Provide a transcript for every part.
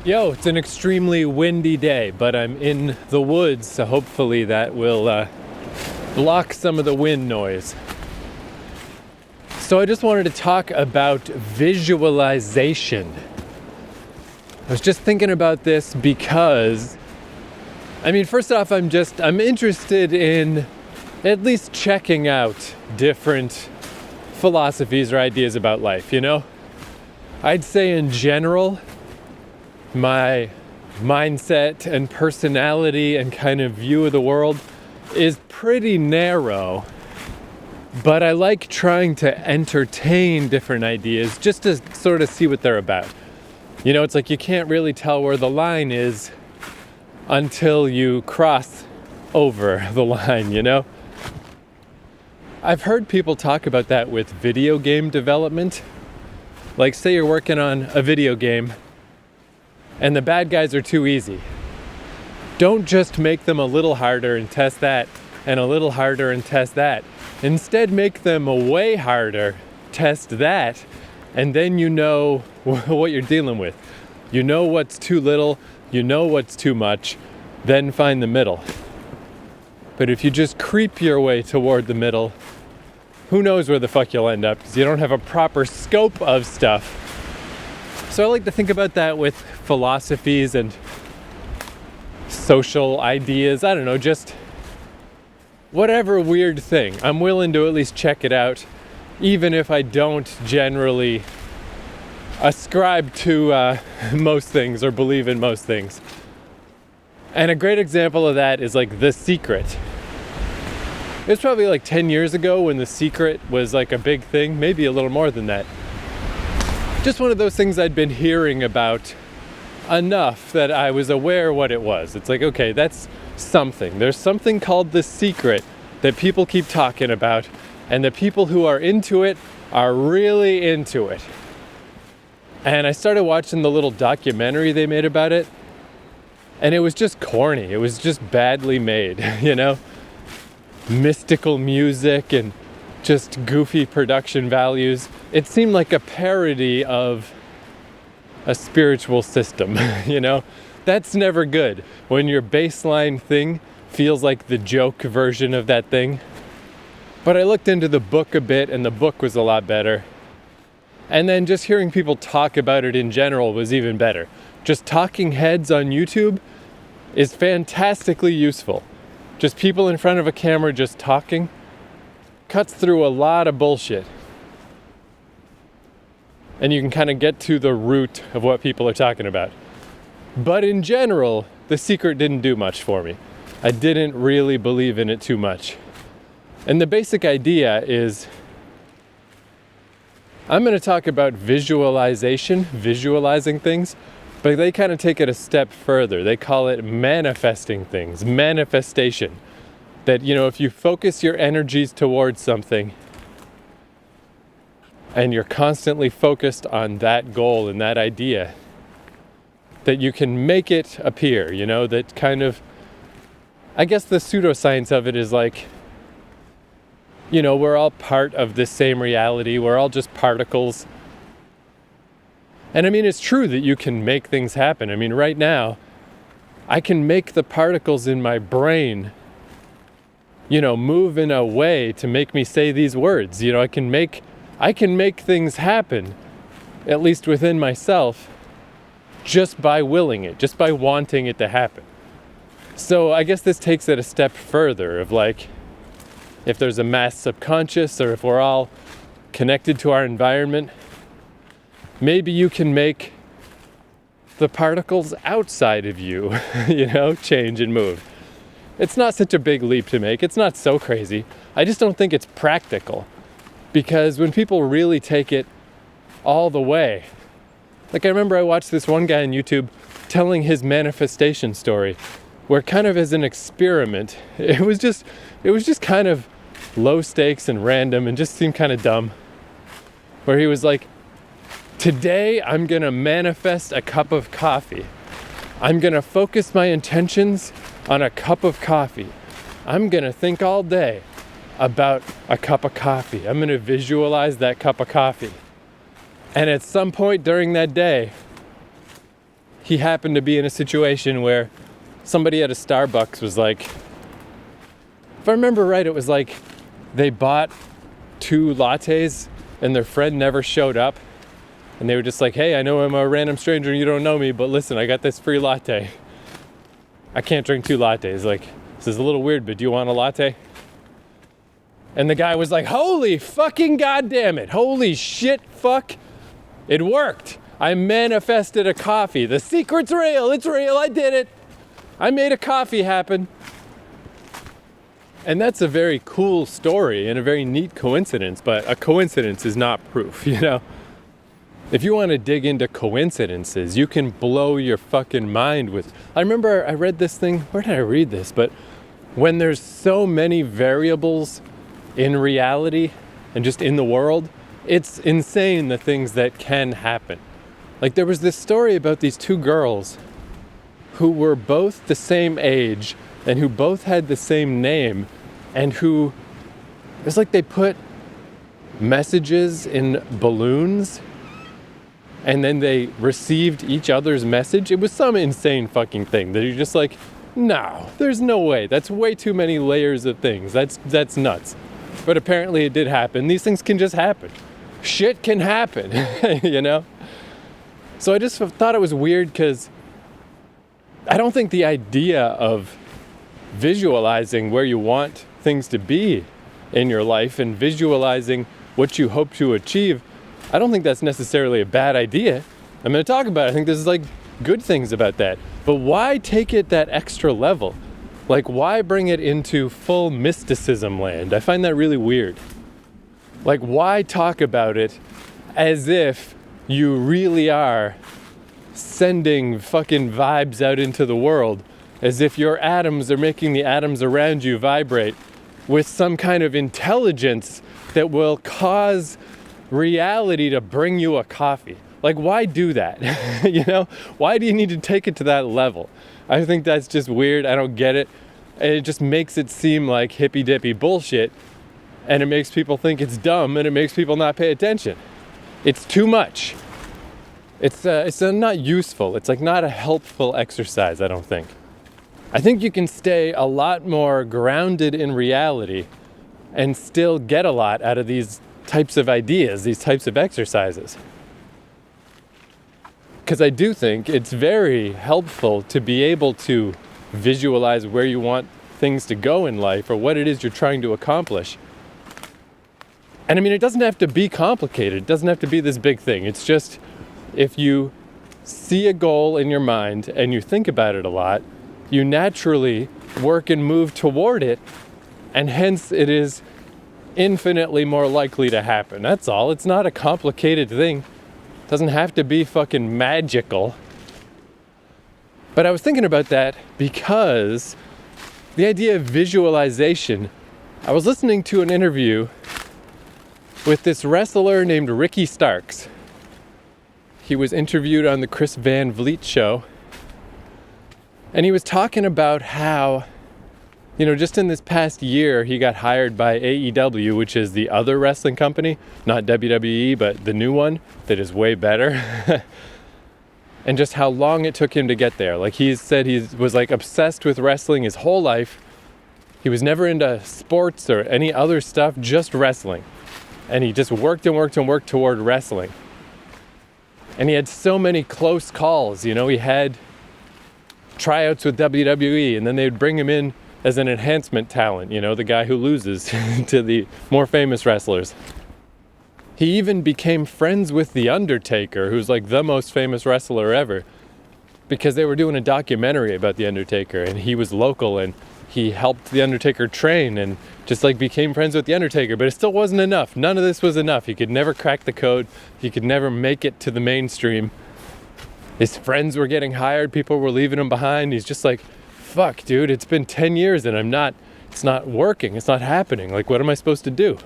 Yo, it's an extremely windy day, but I'm in the woods, so hopefully that will block some of the wind noise. So I just wanted to talk about visualization. I was just thinking about this because, first off, I'm interested in at least checking out different philosophies or ideas about life, you know? I'd say in general, my mindset and personality and kind of view of the world is pretty narrow, but I like trying to entertain different ideas just to sort of see what they're about. You know, it's like you can't really tell where the line is until you cross over the line, you know? I've heard people talk about that with video game development. Like, say you're working on a video game and the bad guys are too easy. Don't just make them a little harder and test that, and a little harder and test that. Instead, make them way harder, test that, and then you know what you're dealing with. You know what's too little, you know what's too much, then find the middle. But if you just creep your way toward the middle, who knows where the fuck you'll end up, because you don't have a proper scope of stuff. So I like to think about that with philosophies and social ideas. I don't know, just whatever weird thing. I'm willing to at least check it out, even if I don't generally ascribe to most things or believe in most things. And a great example of that is like The Secret. It was probably like 10 years ago when The Secret was like a big thing, maybe a little more than that. Just one of those things I'd been hearing about enough that I was aware what it was. It's like, okay, that's something. There's something called The Secret that people keep talking about, and the people who are into it are really into it. And I started watching the little documentary they made about it, and it was just corny. It was just badly made, you know? Mystical music and just goofy production values. It seemed like a parody of a spiritual system, you know? That's never good. When your baseline thing feels like the joke version of that thing. But I looked into the book a bit, and the book was a lot better. And then just hearing people talk about it in general was even better. Just talking heads on YouTube is fantastically useful. Just people in front of a camera just talking cuts through a lot of bullshit. And you can kind of get to the root of what people are talking about. But in general, The Secret didn't do much for me. I didn't really believe in it too much. And the basic idea is, I'm going to talk about visualization, visualizing things, but they kind of take it a step further. They call it manifesting things, manifestation. That, you know, if you focus your energies towards something and you're constantly focused on that goal and that idea, that you can make it appear, you know, that kind of, I guess the pseudoscience of it is like, you know, we're all part of this same reality. We're all just particles. And it's true that you can make things happen. Right now, I can make the particles in my brain, you know, move in a way to make me say these words. You know, I can make things happen, at least within myself, just by willing it, just by wanting it to happen. So I guess this takes it a step further of like, if there's a mass subconscious, or if we're all connected to our environment, maybe you can make the particles outside of you, you know, change and move. It's not such a big leap to make. It's not so crazy. I just don't think it's practical. Because when people really take it all the way, like I remember I watched this one guy on YouTube telling his manifestation story, where kind of as an experiment, it was just kind of low stakes and random and just seemed kind of dumb. Where he was like, today I'm gonna manifest a cup of coffee. I'm gonna focus my intentions on a cup of coffee. I'm gonna think all day about a cup of coffee. I'm gonna visualize that cup of coffee. And at some point during that day, he happened to be in a situation where somebody at a Starbucks was like, if I remember right, it was like they bought 2 lattes and their friend never showed up. And they were just like, hey, I know I'm a random stranger and you don't know me, but listen, I got this free latte. I can't drink 2 lattes. Like, this is a little weird, but do you want a latte? And the guy was like, holy fucking goddamn it. Holy shit, fuck. It worked. I manifested a coffee. The secret's real. It's real. I did it. I made a coffee happen. And that's a very cool story and a very neat coincidence, but a coincidence is not proof, you know? If you want to dig into coincidences, you can blow your fucking mind with... I remember I read this thing, where did I read this? But when there's so many variables in reality and just in the world, it's insane the things that can happen. Like there was this story about these 2 girls who were both the same age and who both had the same name and who... It's like they put messages in balloons and then they received each other's message. It was some insane fucking thing that you're just like, no, there's no way. That's way too many layers of things. That's nuts. But apparently it did happen. These things can just happen. Shit can happen, you know? So I just thought it was weird because I don't think the idea of visualizing where you want things to be in your life and visualizing what you hope to achieve, I don't think that's necessarily a bad idea. I'm going to talk about it. I think there's like good things about that. But why take it that extra level? Like why bring it into full mysticism land? I find that really weird. Like why talk about it as if you really are sending fucking vibes out into the world, as if your atoms are making the atoms around you vibrate with some kind of intelligence that will cause reality to bring you a coffee. Like why do that? You know, why do you need to take it to that level? I think that's just weird. I don't get it. And it just makes it seem like hippy dippy bullshit, and it makes people think it's dumb, and it makes people not pay attention. It's too much. It's not useful. It's like not a helpful exercise, I don't think. I think you can stay a lot more grounded in reality and still get a lot out of these types of ideas, these types of exercises. Because I do think it's very helpful to be able to visualize where you want things to go in life or what it is you're trying to accomplish. And I mean, it doesn't have to be complicated. It doesn't have to be this big thing. It's just if you see a goal in your mind and you think about it a lot, you naturally work and move toward it, and hence it is infinitely more likely to happen. That's all. It's not a complicated thing. It doesn't have to be fucking magical. But I was thinking about that because the idea of visualization, I was listening to an interview with this wrestler named Ricky Starks. He was interviewed on the Chris Van Vliet show, and he was talking about how, you know, just in this past year, he got hired by AEW, which is the other wrestling company, not WWE, but the new one that is way better. And just how long it took him to get there. Like he said, he was like obsessed with wrestling his whole life. He was never into sports or any other stuff, just wrestling. And he just worked and worked and worked toward wrestling. And he had so many close calls, you know, he had tryouts with WWE, and then they'd bring him in as an enhancement talent, you know, the guy who loses to the more famous wrestlers. He even became friends with The Undertaker, who's like the most famous wrestler ever, because they were doing a documentary about The Undertaker, and he was local, and he helped The Undertaker train and just like became friends with The Undertaker. But it still wasn't enough. None of this was enough. He could never crack the code. He could never make it to the mainstream. His friends were getting hired. People were leaving him behind. He's just like, fuck, dude, it's been 10 years and it's not working. It's not happening. Like, what am I supposed to do?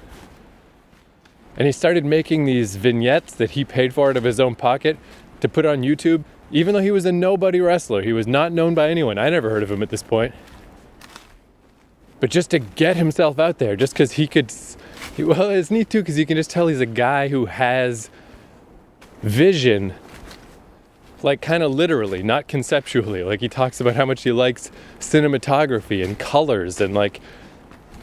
And he started making these vignettes that he paid for out of his own pocket to put on YouTube, even though he was a nobody wrestler. He was not known by anyone. I never heard of him at this point. But just to get himself out there, just because well, it's neat too, because you can just tell he's a guy who has vision like kind of literally, not conceptually. Like he talks about how much he likes cinematography and colors and like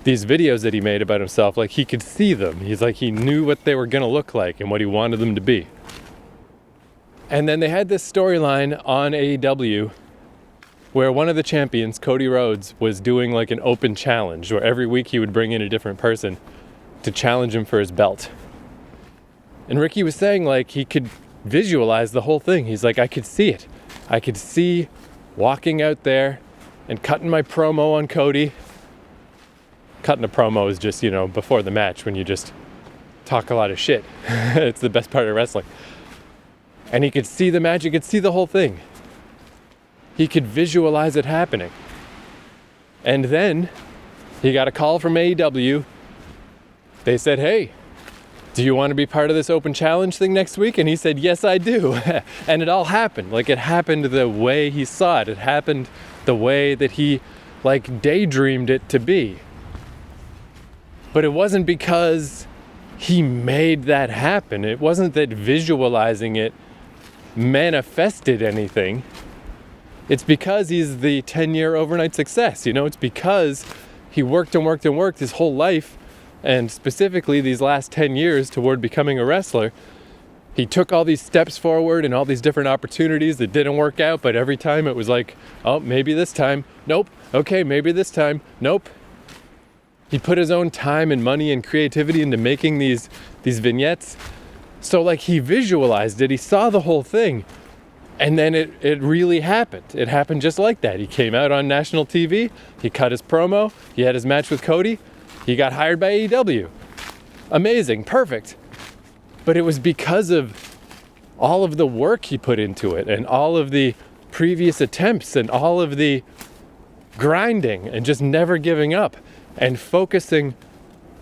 these videos that he made about himself, like he could see them. He's like, he knew what they were gonna look like and what he wanted them to be. And then they had this storyline on AEW where one of the champions, Cody Rhodes, was doing like an open challenge where every week he would bring in a different person to challenge him for his belt. And Ricky was saying like he could visualize the whole thing. He's like, I could see it. I could see walking out there and cutting my promo on Cody. Cutting a promo is just, before the match when you just talk a lot of shit. It's the best part of wrestling. And he could see the match, he could see the whole thing. He could visualize it happening. And then he got a call from AEW. They said, hey, do you want to be part of this open challenge thing next week? And he said, yes, I do. And it all happened. Like it happened the way he saw it. It happened the way that he like daydreamed it to be. But it wasn't because he made that happen. It wasn't that visualizing it manifested anything. It's because he's the 10-year overnight success. It's because he worked and worked and worked his whole life, and specifically these last 10 years toward becoming a wrestler. He took all these steps forward and all these different opportunities that didn't work out, but every time it was like, oh, maybe this time, nope, okay, maybe this time, nope. He put his own time and money and creativity into making these vignettes. So like he visualized it, he saw the whole thing, and then it really happened. It happened just like that. He came out on national TV, he cut his promo, he had his match with Cody, he got hired by AEW. Amazing, perfect. But it was because of all of the work he put into it and all of the previous attempts and all of the grinding and just never giving up and focusing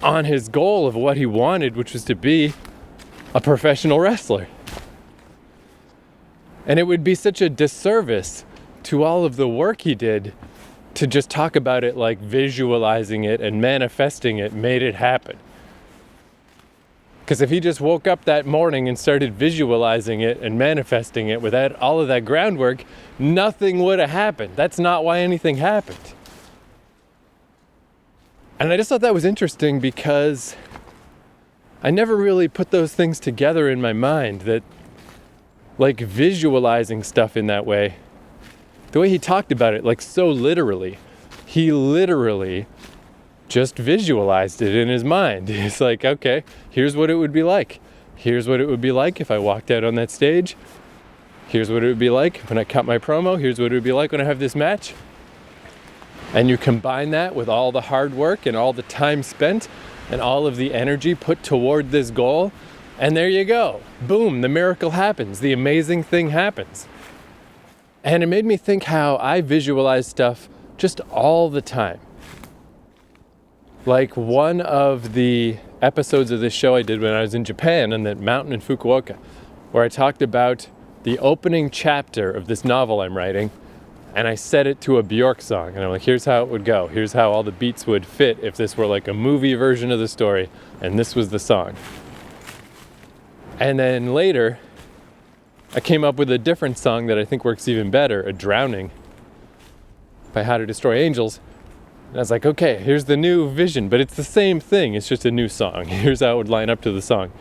on his goal of what he wanted, which was to be a professional wrestler. And it would be such a disservice to all of the work he did to just talk about it like visualizing it and manifesting it made it happen. Because if he just woke up that morning and started visualizing it and manifesting it without all of that groundwork, nothing would have happened. That's not why anything happened. And I just thought that was interesting because I never really put those things together in my mind, that like visualizing stuff in that way, the way he talked about it, like so literally, he literally just visualized it in his mind. It's like, okay, here's what it would be like. Here's what it would be like if I walked out on that stage. Here's what it would be like when I cut my promo. Here's what it would be like when I have this match. And you combine that with all the hard work and all the time spent and all of the energy put toward this goal, and there you go. Boom, the miracle happens. The amazing thing happens. And it made me think how I visualize stuff just all the time. Like one of the episodes of this show I did when I was in Japan on that mountain in Fukuoka, where I talked about the opening chapter of this novel I'm writing, and I set it to a Bjork song. And I'm like, here's how it would go. Here's how all the beats would fit if this were like a movie version of the story, and this was the song. And then later, I came up with a different song that I think works even better, A Drowning by How to Destroy Angels. And I was like, okay, here's the new vision, but it's the same thing. It's just a new song. Here's how it would line up to the song.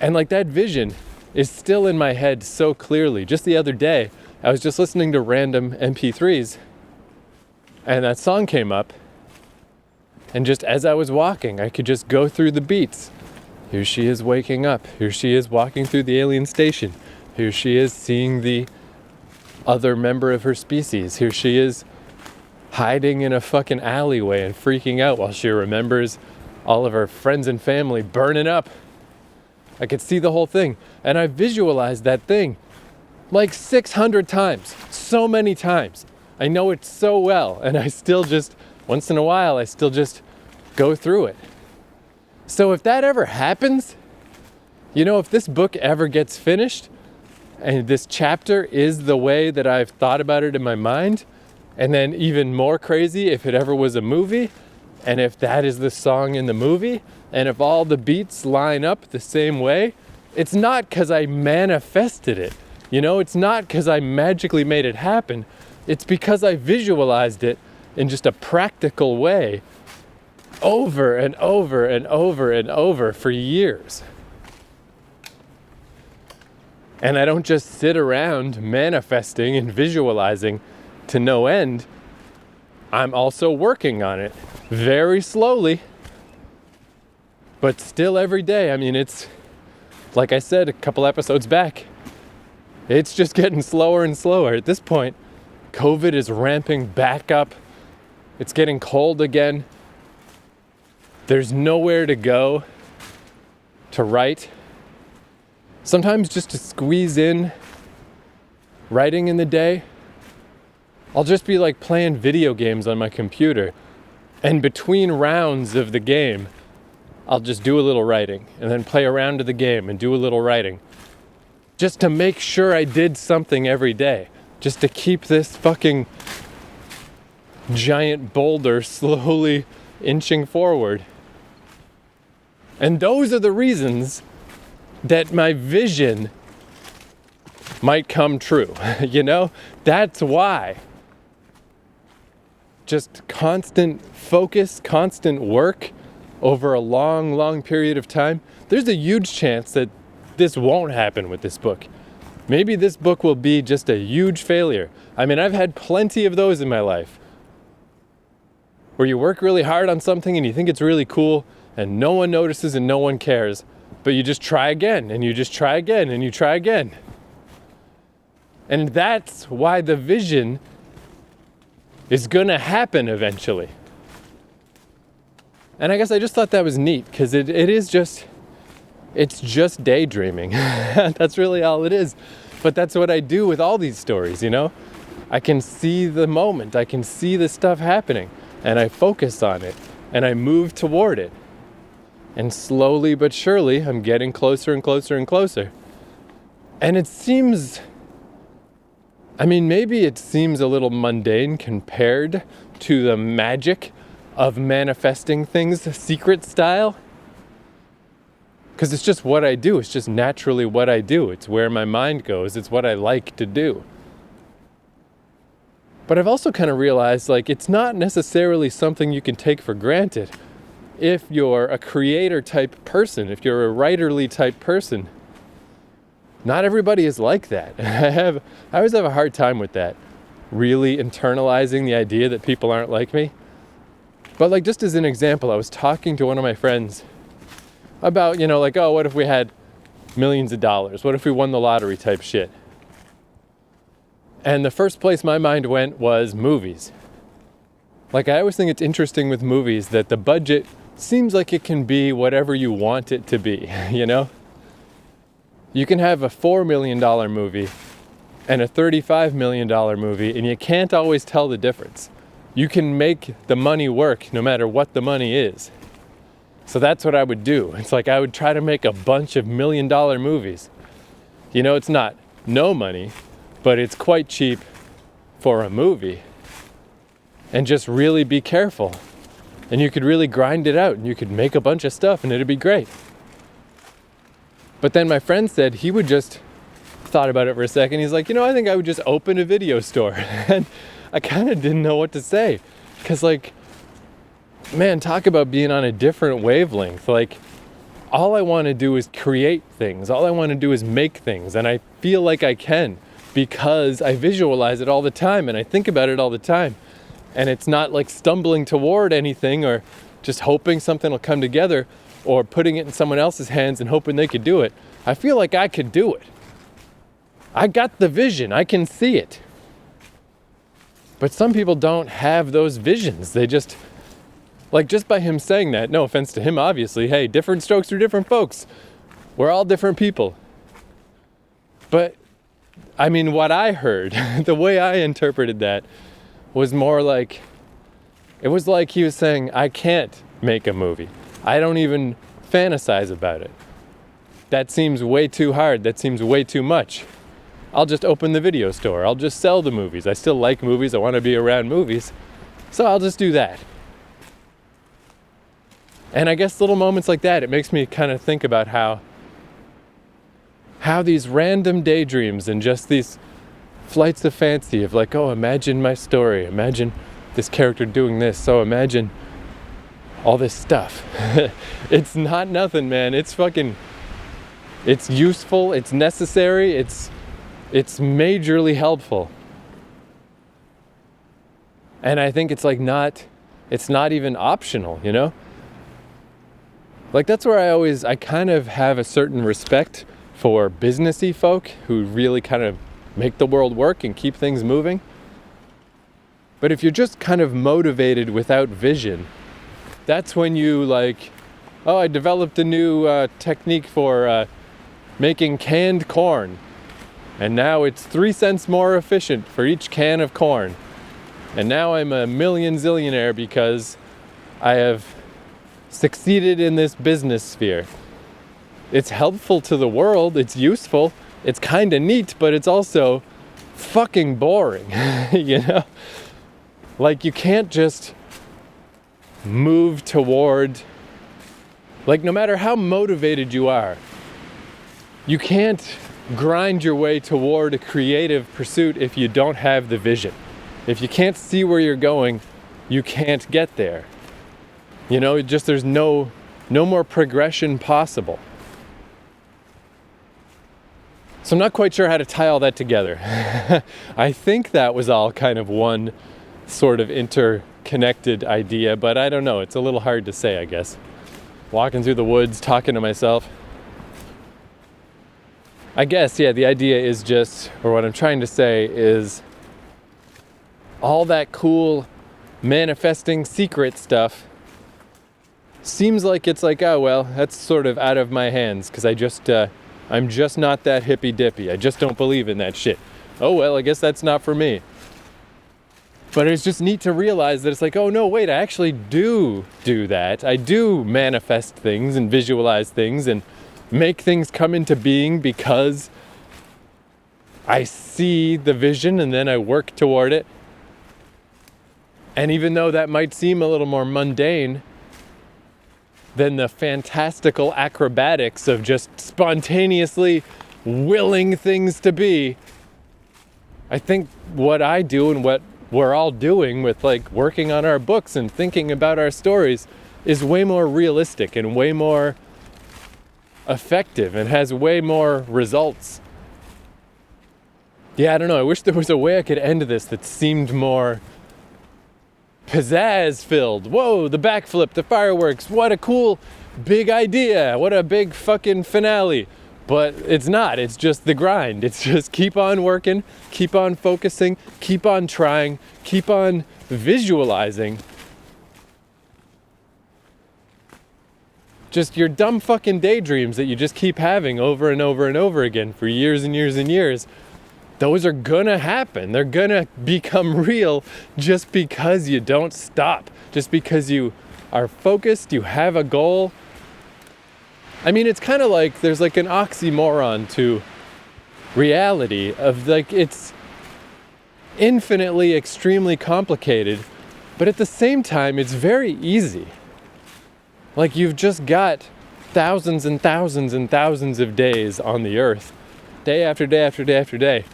And like that vision is still in my head so clearly. Just the other day, I was just listening to random MP3s, and that song came up, and just as I was walking, I could just go through the beats. Here she is waking up. Here she is walking through the alien station. Here she is seeing the other member of her species. Here she is hiding in a fucking alleyway and freaking out while she remembers all of her friends and family burning up. I could see the whole thing, and I visualized that thing like 600 times, so many times. I know it so well, and I still just, once in a while, I still just go through it. So if that ever happens, if this book ever gets finished, and this chapter is the way that I've thought about it in my mind, and then even more crazy if it ever was a movie, and if that is the song in the movie, and if all the beats line up the same way, it's not because I manifested it. You know, it's not because I magically made it happen. It's because I visualized it in just a practical way over and over and over and over for years. And I don't just sit around manifesting and visualizing to no end. I'm also working on it very slowly, but still every day. I mean, it's like I said a couple episodes back, it's just getting slower and slower. At this point, COVID is ramping back up. It's getting cold again. There's nowhere to go to write. Sometimes just to squeeze in writing in the day, I'll just be like playing video games on my computer. And between rounds of the game, I'll just do a little writing and then play a round of the game and do a little writing. Just to make sure I did something every day. Just to keep this fucking giant boulder slowly inching forward. And those are the reasons that my vision might come true. You know, that's why. Just constant focus, constant work over a long, long period of time. There's a huge chance that this won't happen with this book. Maybe this book will be just a huge failure. I mean, I've had plenty of those in my life. Where you work really hard on something and you think it's really cool and no one notices and no one cares. But you just try again, and you just try again, and you try again. And that's why the vision is gonna happen eventually. And I guess I just thought that was neat, because it's just daydreaming. That's really all it is. But that's what I do with all these stories, you know? I can see the moment, I can see the stuff happening, and I focus on it, and I move toward it. And slowly but surely, I'm getting closer and closer and closer. And it seems, I mean, maybe it seems a little mundane compared to the magic of manifesting things secret style. Because it's just what I do. It's just naturally what I do. It's where my mind goes. It's what I like to do. But I've also kind of realized, like, it's not necessarily something you can take for granted. If you're a creator type person, if you're a writerly type person, not everybody is like that. I always have a hard time with that, really internalizing the idea that people aren't like me. But like, just as an example, I was talking to one of my friends about, you know, like, oh, what if we had millions of dollars? What if we won the lottery type shit? And the first place my mind went was movies. Like, I always think it's interesting with movies that the budget seems like it can be whatever you want it to be, you know? You can have a $4 million movie and a $35 million movie, and you can't always tell the difference. You can make the money work no matter what the money is. So that's what I would do. It's like I would try to make a bunch of $1 million movies. You know, it's not no money, but it's quite cheap for a movie. And just really be careful. And you could really grind it out and you could make a bunch of stuff and it'd be great. But then my friend said he would just thought about it for a second. He's like, you know, I think I would just open a video store. And I kind of didn't know what to say. Because, like, man, talk about being on a different wavelength. Like, all I want to do is create things. All I want to do is make things. And I feel like I can because I visualize it all the time and I think about it all the time. And it's not like stumbling toward anything or just hoping something will come together or putting it in someone else's hands and hoping they could do it. I feel like I could do it. I got the vision. I can see it. But some people don't have those visions. They just, like, just by him saying that, no offense to him, obviously, hey, different strokes for different folks. We're all different people. But, I mean, what I heard, the way I interpreted that, was more like, it was like he was saying, I can't make a movie. I don't even fantasize about it. That seems way too hard. That seems way too much. I'll just open the video store. I'll just sell the movies. I still like movies. I want to be around movies. So I'll just do that. And I guess little moments like that, it makes me kind of think about how how these random daydreams and just these flights of fancy of like, oh, imagine my story, imagine this character doing this, so imagine all this stuff. It's not nothing, man. It's useful, it's necessary, it's majorly helpful. And I think it's not even optional, you know? Like, that's where I kind of have a certain respect for businessy folk who really kind of make the world work and keep things moving. But if you're just kind of motivated without vision, that's when you like, oh, I developed a new technique for making canned corn. And now it's 3 cents more efficient for each can of corn. And now I'm a million zillionaire because I have succeeded in this business sphere. It's helpful to the world, it's useful, it's kind of neat, but it's also fucking boring, you know? Like, you can't just move toward, like, no matter how motivated you are, you can't grind your way toward a creative pursuit if you don't have the vision. If you can't see where you're going, you can't get there. You know, there's no more progression possible. So I'm not quite sure how to tie all that together. I think that was all kind of one sort of interconnected idea, but I don't know. It's a little hard to say, I guess. Walking through the woods, talking to myself. I guess, yeah, the idea is just, or what I'm trying to say is, all that cool manifesting secret stuff seems like it's like, oh, well, that's sort of out of my hands because I'm just not that hippy dippy. I just don't believe in that shit. Oh, well, I guess that's not for me. But it's just neat to realize that it's like, oh, no, wait, I actually do that. I do manifest things and visualize things and make things come into being because I see the vision and then I work toward it. And even though that might seem a little more mundane than the fantastical acrobatics of just spontaneously willing things to be, I think what I do and what we're all doing with like working on our books and thinking about our stories is way more realistic and way more effective and has way more results. Yeah, I don't know. I wish there was a way I could end this that seemed more pizzazz filled. Whoa, the backflip, the fireworks, what a cool big idea, what a big fucking finale. But it's not, it's just the grind. It's just keep on working, keep on focusing, keep on trying, keep on visualizing. Just your dumb fucking daydreams that you just keep having over and over and over again for years and years and years. Those are gonna happen. They're gonna become real just because you don't stop. Just because you are focused, you have a goal. I mean, it's kind of like there's like an oxymoron to reality of like it's infinitely, extremely complicated, but at the same time, it's very easy. Like you've just got thousands and thousands and thousands of days on the earth, day after day after day after day.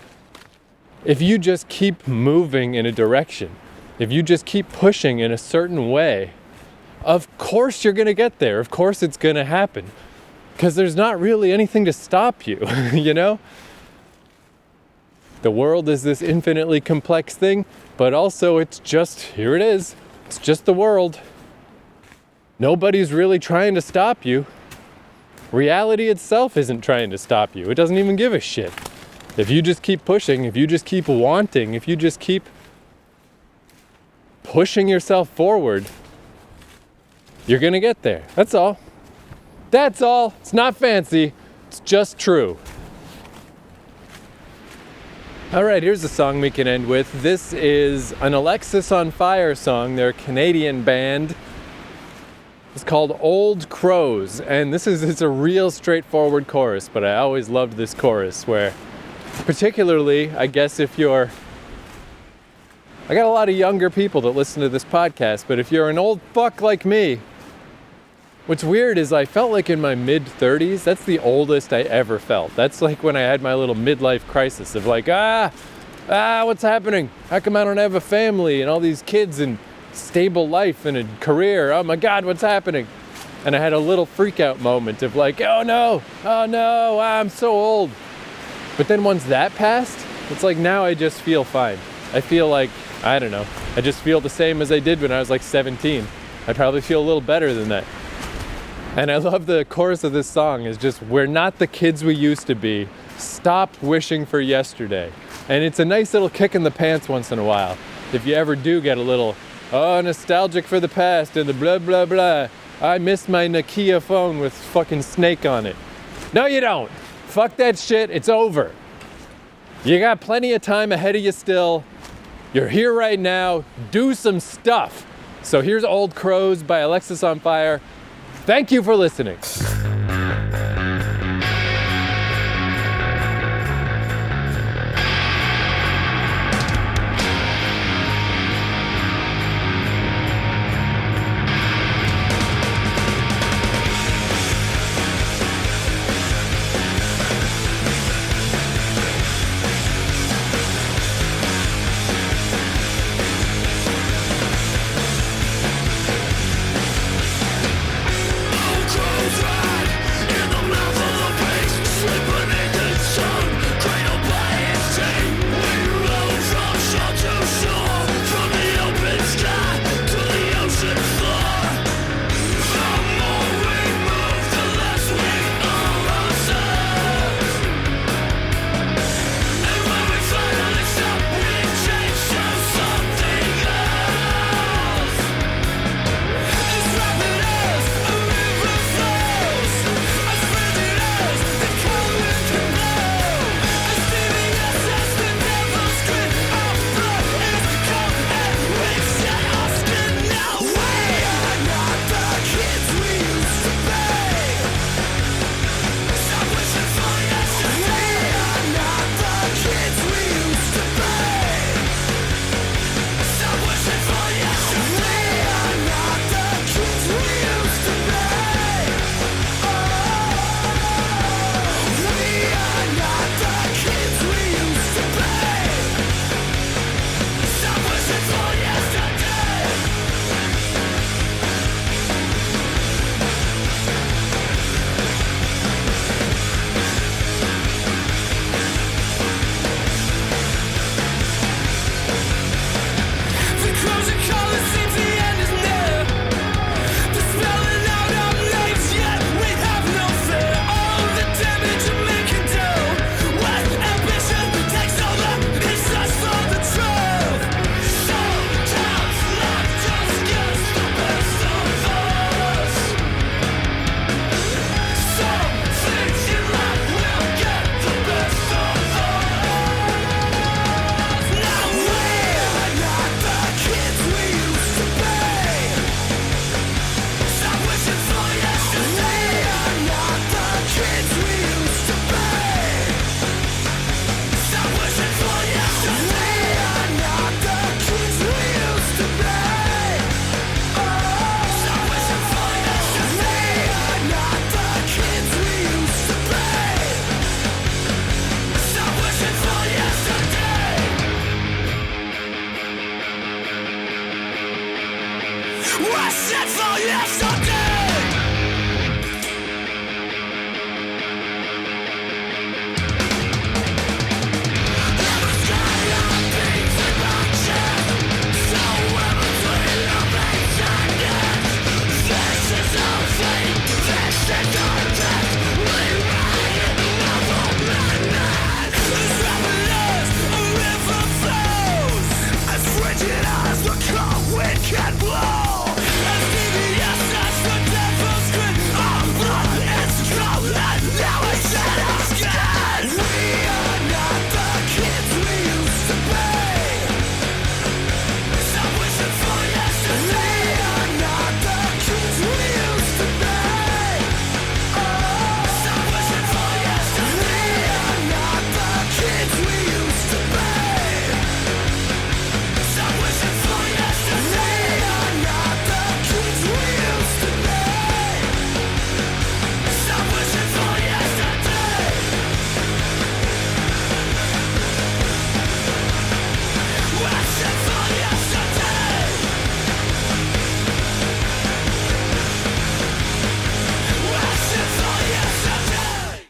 If you just keep moving in a direction, if you just keep pushing in a certain way, of course you're going to get there. Of course it's going to happen. Because there's not really anything to stop you, you know? The world is this infinitely complex thing, but also it's just, here it is. It's just the world. Nobody's really trying to stop you. Reality itself isn't trying to stop you. It doesn't even give a shit. If you just keep pushing, if you just keep wanting, if you just keep pushing yourself forward, you're gonna get there. That's all. That's all. It's not fancy. It's just true. All right, here's a song we can end with. This is an Alexisonfire song. They're a Canadian band. It's called Old Crows, and it's a real straightforward chorus, but I always loved this chorus where, particularly, I guess I got a lot of younger people that listen to this podcast, but if you're an old fuck like me, What's weird is I felt like in my mid-30s, that's the oldest I ever felt. That's like when I had my little midlife crisis of like, what's happening? How come I don't have a family and all these kids and stable life and a career? Oh my God, what's happening? And I had a little freak out moment of like, oh no, I'm so old. But then once that passed, it's like now I just feel fine. I feel like, I don't know, I just feel the same as I did when I was like 17. I probably feel a little better than that. And I love the chorus of this song is just, we're not the kids we used to be. Stop wishing for yesterday. And it's a nice little kick in the pants once in a while. If you ever do get a little, nostalgic for the past and the blah, blah, blah. I miss my Nokia phone with fucking Snake on it. No, you don't. Fuck that shit. It's over. You got plenty of time ahead of you still. You're here right now. Do some stuff. So here's Old Crows by Alexisonfire. Thank you for listening. What's it for yesterday?